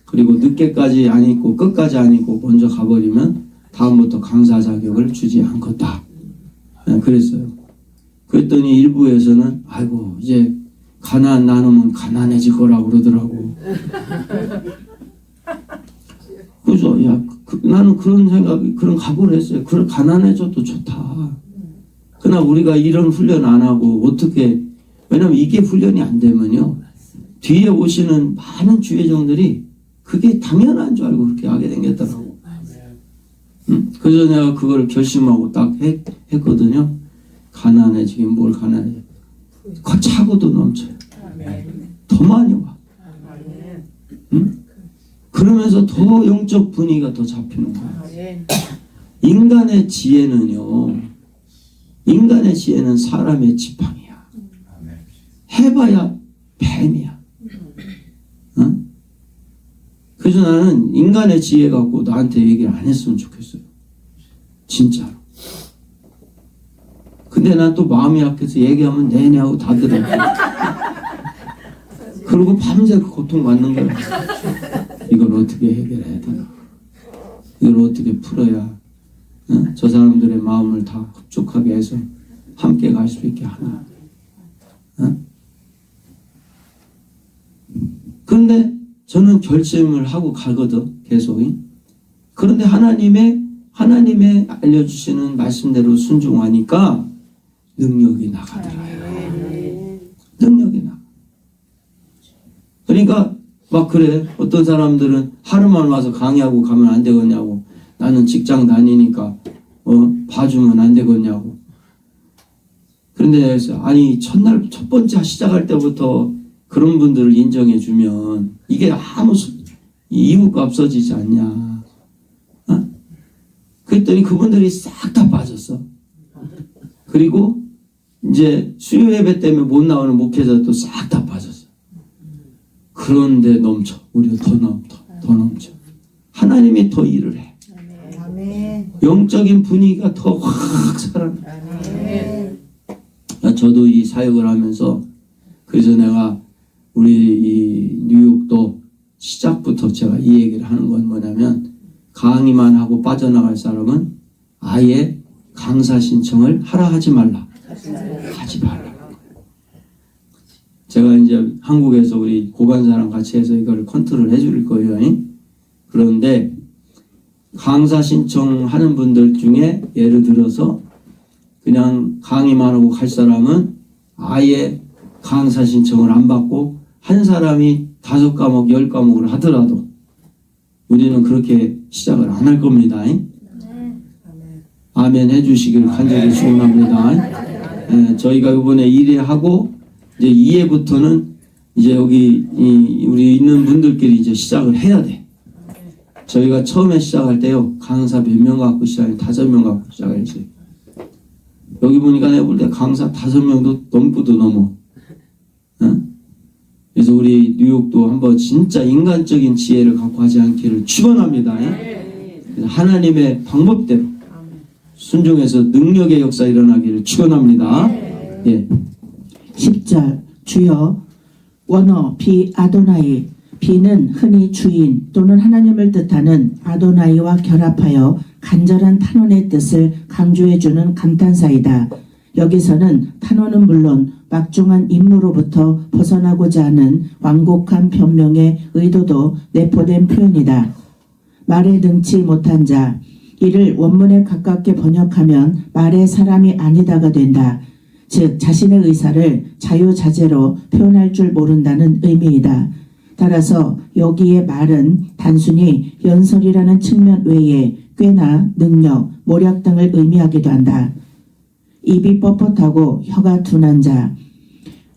그리고 늦게까지 안 있고 끝까지 안 있고 먼저 가버리면 다음부터 강사 자격을 주지 않겠다. 그랬어요. 그랬더니 일부에서는 아이고 이제 가난안 나누면 가난해질 거라고 그러더라고. 그래서 나는 그런 생각이, 그런 각오를 했어요. 그걸 가난해져도 좋다. 그러나 우리가 이런 훈련 안 하고 어떻게, 왜냐면 이게 훈련이 안 되면요, 뒤에 오시는 많은 주회장들이 그게 당연한 줄 알고 그렇게 하게 생겼더라고. 응? 그래서 내가 그걸 결심하고 딱 했거든요. 가난해지긴 뭘 가난해. 차고도 넘쳐요. 더 많이 와. 응? 그러면서 더 영적 분위기가 더 잡히는 거야. 인간의 지혜는 사람의 지팡이야. 해봐야 뱀이야. 응? 그래서 나는 인간의 지혜 갖고 나한테 얘기를 안 했으면 좋겠어요. 진짜로. 근데 난 또 마음이 약해서 얘기하면 내내 하고 다 들어요. 그리고 밤새 고통받는 거야. 이걸 어떻게 해결해야 되나? 이걸 어떻게 풀어야 저 사람들의 마음을 다 흡족하게 해서 함께 갈 수 있게 하나? 그런데 저는 결심을 하고 가거든, 계속. 그런데 하나님의 알려주시는 말씀대로 순종하니까 능력이 나가더라요. 능력이 나. 그러니까 막 그래. 어떤 사람들은 하루만 와서 강의하고 가면 안 되겠냐고. 나는 직장 다니니까 봐주면 안 되겠냐고. 그런데 아니 첫 번째 시작할 때부터 그런 분들을 인정해 주면 이게 아무 이유가 없어지지 않냐. 그랬더니 그분들이 싹 다 빠졌어. 그리고 이제 수요 예배 때문에 못 나오는 목회자도 싹 다 빠졌어. 그런데 넘쳐. 우리가 더 넘쳐. 하나님이 더 일을 해. 영적인 분위기가 더 확 살아나. 저도 이 사역을 하면서 그래서 내가 우리 이 뉴욕도 시작부터 제가 이 얘기를 하는 건 뭐냐면 강의만 하고 빠져나갈 사람은 아예 강사 신청을 하라 하지 말라. 하지 말라. 제가 이제 한국에서 우리 고관사랑 같이 해서 이걸 컨트롤 해줄 거예요. 그런데 강사 신청하는 분들 중에 예를 들어서 그냥 강의만 하고 갈 사람은 아예 강사 신청을 안 받고 한 사람이 5과목, 10과목을 하더라도 우리는 그렇게 시작을 안 할 겁니다. 아멘 해주시길 간절히 축원합니다. 저희가 이번에 1회 하고 이제 2회부터는 이제 여기 우리 있는 분들끼리 이제 시작을 해야 돼. 저희가 처음에 시작할 때요 강사 몇 명 갖고 시작해 5명 갖고 시작했어요. 여기 보니까 내가 볼 때 강사 5명도 넘고도 넘어. 그래서 우리 뉴욕도 한번 진짜 인간적인 지혜를 갖고 하지 않기를 축원합니다. 그래서 하나님의 방법대로 순종해서 능력의 역사 일어나기를 축원합니다. 예. 10절 주여 원어 비 아도나이 비는 흔히 주인 또는 하나님을 뜻하는 아도나이와 결합하여 간절한 탄원의 뜻을 강조해주는 감탄사이다. 여기서는 탄원은 물론 막중한 임무로부터 벗어나고자 하는 완곡한 변명의 의도도 내포된 표현이다. 말에 능치 못한 자, 이를 원문에 가깝게 번역하면 말의 사람이 아니다가 된다. 즉 자신의 의사를 자유자재로 표현할 줄 모른다는 의미이다. 따라서 여기의 말은 단순히 연설이라는 측면 외에 꽤나 능력, 모략 등을 의미하기도 한다. 입이 뻣뻣하고 혀가 둔한 자,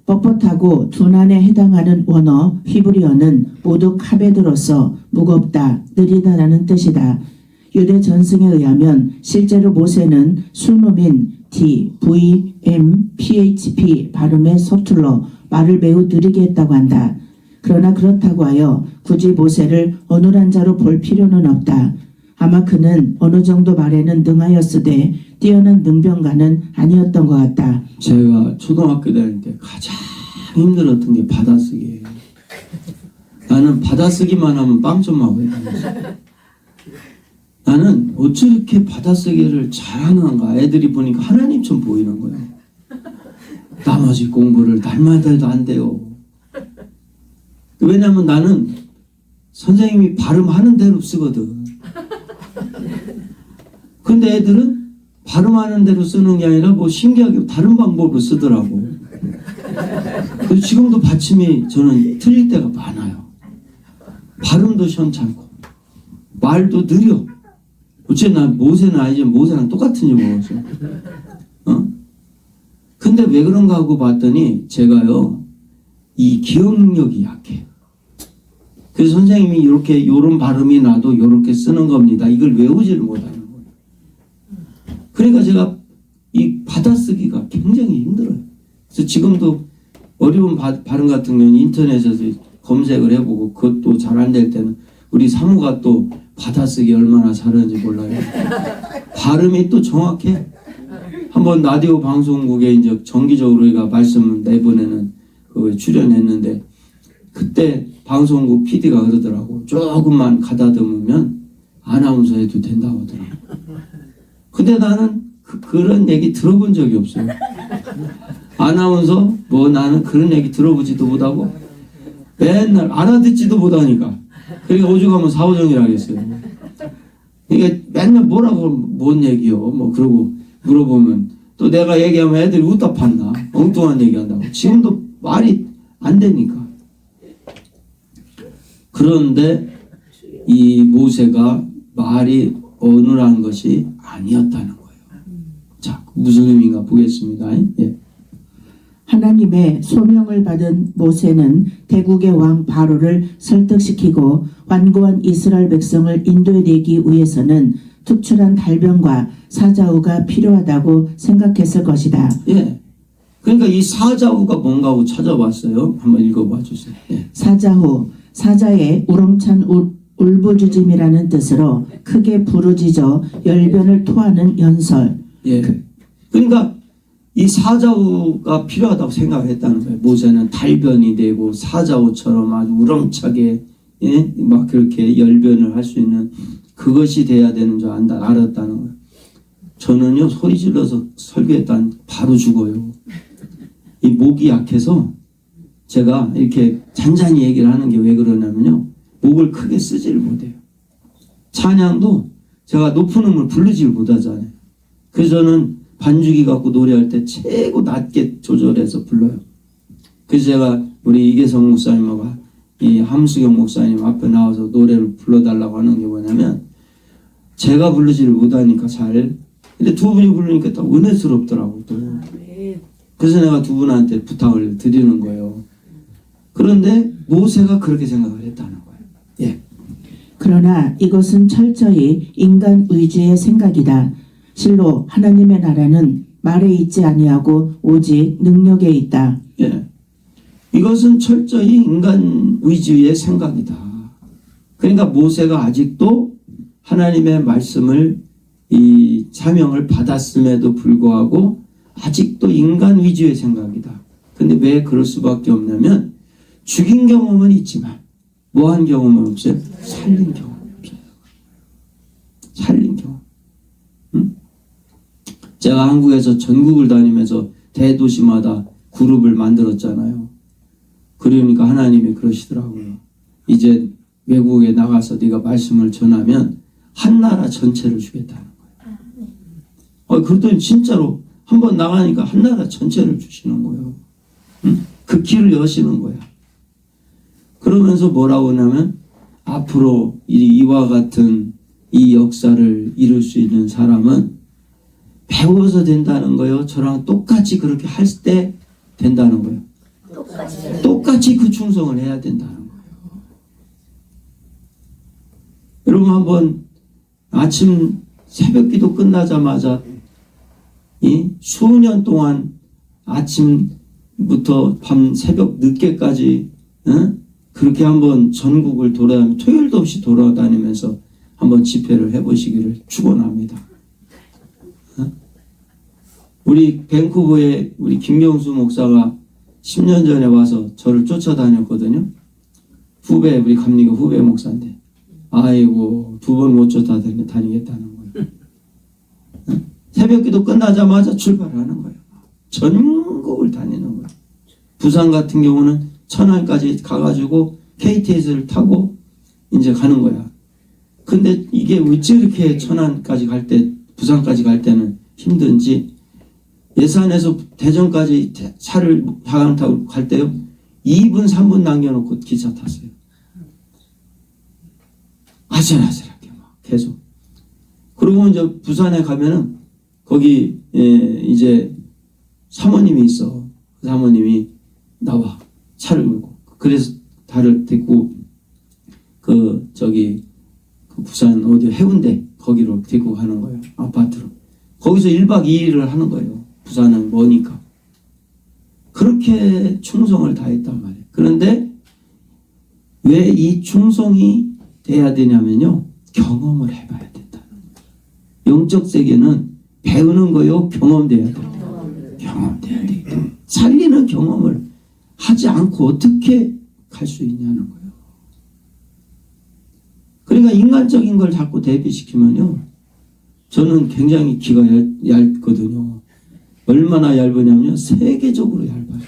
뻣뻣하고 둔한에 해당하는 원어 히브리어는 모두 카베드로서 무겁다, 느리다라는 뜻이다. 유대 전승에 의하면 실제로 모세는 순음인 D, V, M, PHP 발음에 서툴러 말을 매우 느리게 했다고 한다. 그러나 그렇다고 하여 굳이 모세를 어눌한 자로 볼 필요는 없다. 아마 그는 어느 정도 말에는 능하였으되 뛰어난 능병가는 아니었던 것 같다. 제가 초등학교 다닐 때 가장 힘들었던 게 받아쓰기예요. 나는 받아쓰기만 하면 빵점하고 있었어요. 나는 어찌 이렇게 받아쓰기를 잘하는가. 애들이 보니까 하나님처럼 보이는 거예요. 나머지 공부를 날마다 해도 안 돼요. 왜냐면 나는 선생님이 발음하는 대로 쓰거든. 근데 애들은 발음하는 대로 쓰는 게 아니라 뭐 신기하게 다른 방법으로 쓰더라고. 그래서 지금도 받침이 저는 틀릴 때가 많아요. 발음도 시원찮고 말도 느려. 어쨌나 모세는 아니지만 모세랑 똑같은지 모르겠어. 근데 왜 그런가 하고 봤더니 제가요 이 기억력이 약해. 그래서 선생님이 이렇게 요런 발음이 나도 요렇게 쓰는 겁니다. 이걸 외우지를 못하는 거예요. 그러니까 제가 이 받아쓰기가 굉장히 힘들어요. 그래서 지금도 어려운 발음 같은 경우는 인터넷에서 검색을 해보고 그것도 잘 안 될 때는 우리 사모가 또 받아쓰기 얼마나 잘하는지 몰라요. 발음이 또 정확해. 한번 라디오 방송국에 이제 정기적으로 우리가 말씀 내보내는 그 출연했는데 그때 방송국 PD가 그러더라고. 조금만 가다듬으면 아나운서 해도 된다고 하더라고. 근데 나는 그런 얘기 들어본 적이 없어요. 아나운서 뭐 나는 그런 얘기 들어보지도 못하고 맨날 알아듣지도 못하니까. 그러니까 오죽하면 사오정이라 하겠어요. 그러니까 맨날 뭐라고 뭔 얘기요 뭐 그러고 물어보면 또 내가 얘기하면 애들이 웃다 판다. 엉뚱한 얘기한다고. 지금도 말이 안 되니까. 그런데 이 모세가 말이 어눌한 것이 아니었다는 거예요. 자, 무슨 의미인가 보겠습니다. 예. 하나님의 소명을 받은 모세는 대국의 왕 바로를 설득시키고 완고한 이스라엘 백성을 인도해내기 위해서는 특출한 달변과 사자후가 필요하다고 생각했을 것이다. 예. 그러니까 이 사자후가 뭔가 하고 찾아봤어요. 한번 읽어봐 주세요. 예. 사자후, 사자의 우렁찬 울부짖음이라는 뜻으로 크게 부르짖어 열변을 토하는 연설. 예. 그러니까 이 사자후가 필요하다고 생각했다는 거예요. 모세는 달변이 되고 사자후처럼 아주 우렁차게 예? 막 그렇게 열변을 할 수 있는 그것이 돼야 되는 줄 알았다는 거예요. 저는요 소리 질러서 설교했다는 바로 죽어요. 이 목이 약해서 제가 이렇게 잔잔히 얘기를 하는 게 왜 그러냐면요 목을 크게 쓰지를 못해요. 찬양도 제가 높은 음을 부르질 못하잖아요. 그래서 저는 반주기 갖고 노래할 때 최고 낮게 조절해서 불러요. 그래서 제가 우리 이계성 목사님하고 이 함수경 목사님 앞에 나와서 노래를 불러달라고 하는 게 뭐냐면, 제가 부르지를 못하니까 잘, 근데 두 분이 부르니까 또 은혜스럽더라고 또. 그래서 내가 두 분한테 부탁을 드리는 거예요. 그런데 모세가 그렇게 생각을 했다는 거예요. 예. 그러나 이것은 철저히 인간 의지의 생각이다. 실로 하나님의 나라는 말에 있지 아니하고 오직 능력에 있다. 예. 이것은 철저히 인간 의지의 생각이다. 그러니까 모세가 아직도 하나님의 말씀을, 이 사명을 받았음에도 불구하고 아직도 인간 위주의 생각이다. 근데 왜 그럴 수밖에 없냐면, 죽인 경험은 있지만 뭐 한 경험은 없어요? 살린 경험이 없어요. 살린 경험. 응? 제가 한국에서 전국을 다니면서 대도시마다 그룹을 만들었잖아요. 그러니까 하나님이 그러시더라고요. 이제 외국에 나가서 네가 말씀을 전하면 한 나라 전체를 주겠다는 거예요. 그랬더니 진짜로 한번 나가니까 한 나라 전체를 주시는 거예요. 응? 그 길을 여시는 거야. 그러면서 뭐라고 하냐면, 앞으로 이와 같은 이 역사를 이룰 수 있는 사람은 배워서 된다는 거예요. 저랑 똑같이 그렇게 할 때 된다는 거예요. 똑같이 그 충성을 해야 된다는 거예요. 여러분, 한번 아침 새벽 기도 끝나자마자 수년 동안 아침부터 밤 새벽 늦게까지 그렇게 한번 전국을 돌아다니면서, 토요일도 없이 돌아다니면서 한번 집회를 해보시기를 축원합니다. 우리 밴쿠버에 우리 김경수 목사가 10년 전에 와서 저를 쫓아다녔거든요. 후배, 우리 감리교 후배 목사인데, 아이고, 2번 못 쫓아다니겠다는 거예요. 새벽기도 끝나자마자 출발하는 거예요. 전국을 다니는 거예요. 부산 같은 경우는 천안까지 가가지고 KTX를 타고 이제 가는 거야. 근데 이게 왜 이렇게 천안까지 갈 때, 부산까지 갈 때는 힘든지, 예산에서 대전까지 차를 타고 갈 때요, 2분 3분 남겨놓고 기차 탔어요. 아슬아슬하게 막 계속. 그리고 이제 부산에 가면은 거기 이제 사모님이 있어. 그 사모님이 나와, 차를 몰고. 그래서 다를 데리고 그 부산 어디 해운대 거기로 데리고 가는 거예요. 아파트로. 거기서 1박 2일을 하는 거예요. 부산은 머니까. 그렇게 충성을 다했단 말이에요. 그런데 왜 이 충성이 돼야 되냐면요, 경험을 해봐야 된다는 거예요. 영적 세계는 배우는 거요, 경험돼야 돼요. 경험돼야 돼요. 살리는 경험을 하지 않고 어떻게 갈 수 있냐는 거예요. 그러니까 인간적인 걸 자꾸 대비시키면요, 저는 굉장히 기가 얇거든요. 얼마나 얇으냐면요, 세계적으로 얇아요.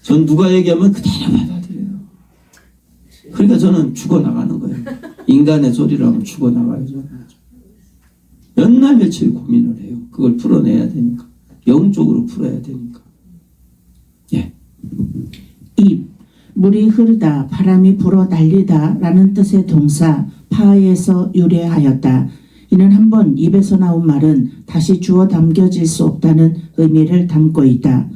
전 누가 얘기하면 그대로 받아들여요. 그러니까 저는 죽어나가는 거예요. 인간의 소리라면 죽어나가야죠. 몇 날 며칠 고민을 해요. 그걸 풀어내야 되니까. 영적으로 풀어야 되니까. 예. 입, 물이 흐르다, 바람이 불어 날리다 라는 뜻의 동사 파에서 유래하였다. 이는 한번 입에서 나온 말은 다시 주워 담겨질 수 없다는 의미를 담고 있다.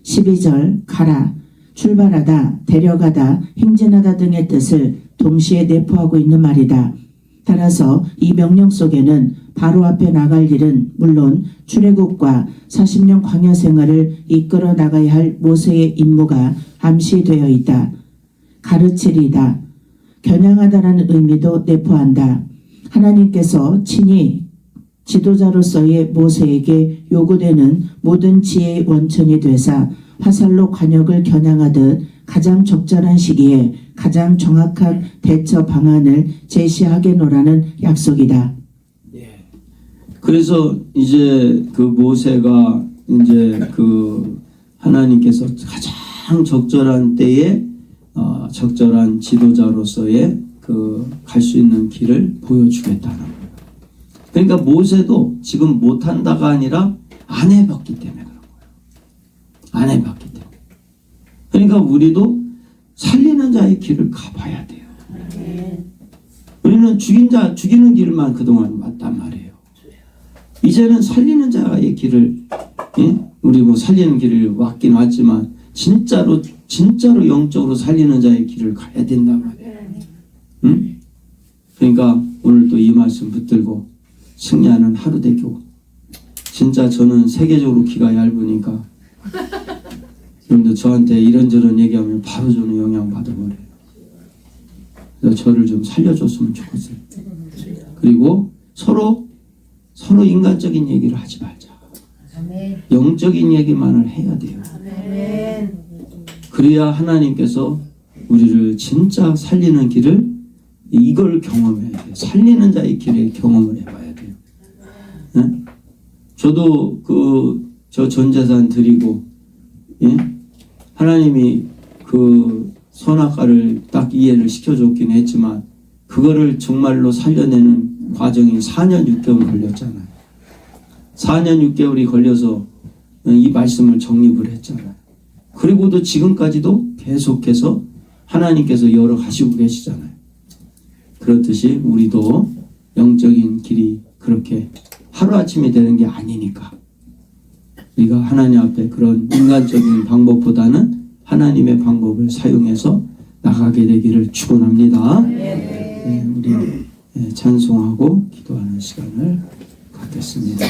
12절 가라, 출발하다, 데려가다, 행진하다 등의 뜻을 동시에 내포하고 있는 말이다. 따라서 이 명령 속에는 바로 앞에 나갈 일은 물론 출애굽과 40년 광야 생활을 이끌어 나가야 할 모세의 임무가 암시되어 있다. 가르치리다, 겨냥하다라는 의미도 내포한다. 하나님께서 친히 지도자로서의 모세에게 요구되는 모든 지혜의 원천이 되사 화살로 관역을 겨냥하듯 가장 적절한 시기에 가장 정확한 대처 방안을 제시하겠노라는 약속이다. 그래서 이제 그 모세가 이제 그 하나님께서 가장 적절한 때에 적절한 지도자로서의 갈 수 있는 길을 보여주겠다는 거예요. 그러니까 모세도 지금 못한다가 아니라 안 해봤기 때문에 그런 거예요. 안 해봤기 때문에. 그러니까 우리도 살리는 자의 길을 가봐야 돼요. 우리는 죽이는 길만 그동안 왔단 말이에요. 이제는 살리는 자의 길을, 우리 뭐 살리는 길을 왔긴 왔지만 진짜로 영적으로 살리는 자의 길을 가야 된단 말이에요. 응? 그러니까 오늘 또 이 말씀 붙들고 승리하는 하루 되고. 진짜 저는 세계적으로 귀가 얇으니까 여러분들 저한테 이런저런 얘기하면 바로 저는 영향 받아버려요. 그래서 저를 좀 살려줬으면 좋겠어요. 그리고 서로 인간적인 얘기를 하지 말자. 영적인 얘기만을 해야 돼요. 그래야 하나님께서 우리를 진짜 살리는 길을 이걸 경험해야 돼요. 살리는 자의 길에 경험을 해봐야 돼요. 네? 저도 저 전재산 드리고, 예? 하나님이 그 선악과를 딱 이해를 시켜줬긴 했지만 그거를 정말로 살려내는 과정이 4년 6개월 걸렸잖아요. 4년 6개월이 걸려서 이 말씀을 정립을 했잖아요. 그리고도 지금까지도 계속해서 하나님께서 열어가시고 계시잖아요. 그렇듯이 우리도 영적인 길이 그렇게 하루아침에 되는 게 아니니까 우리가 하나님 앞에 그런 인간적인 방법보다는 하나님의 방법을 사용해서 나가게 되기를 축원합니다. 네, 우리 찬송하고 기도하는 시간을 갖겠습니다.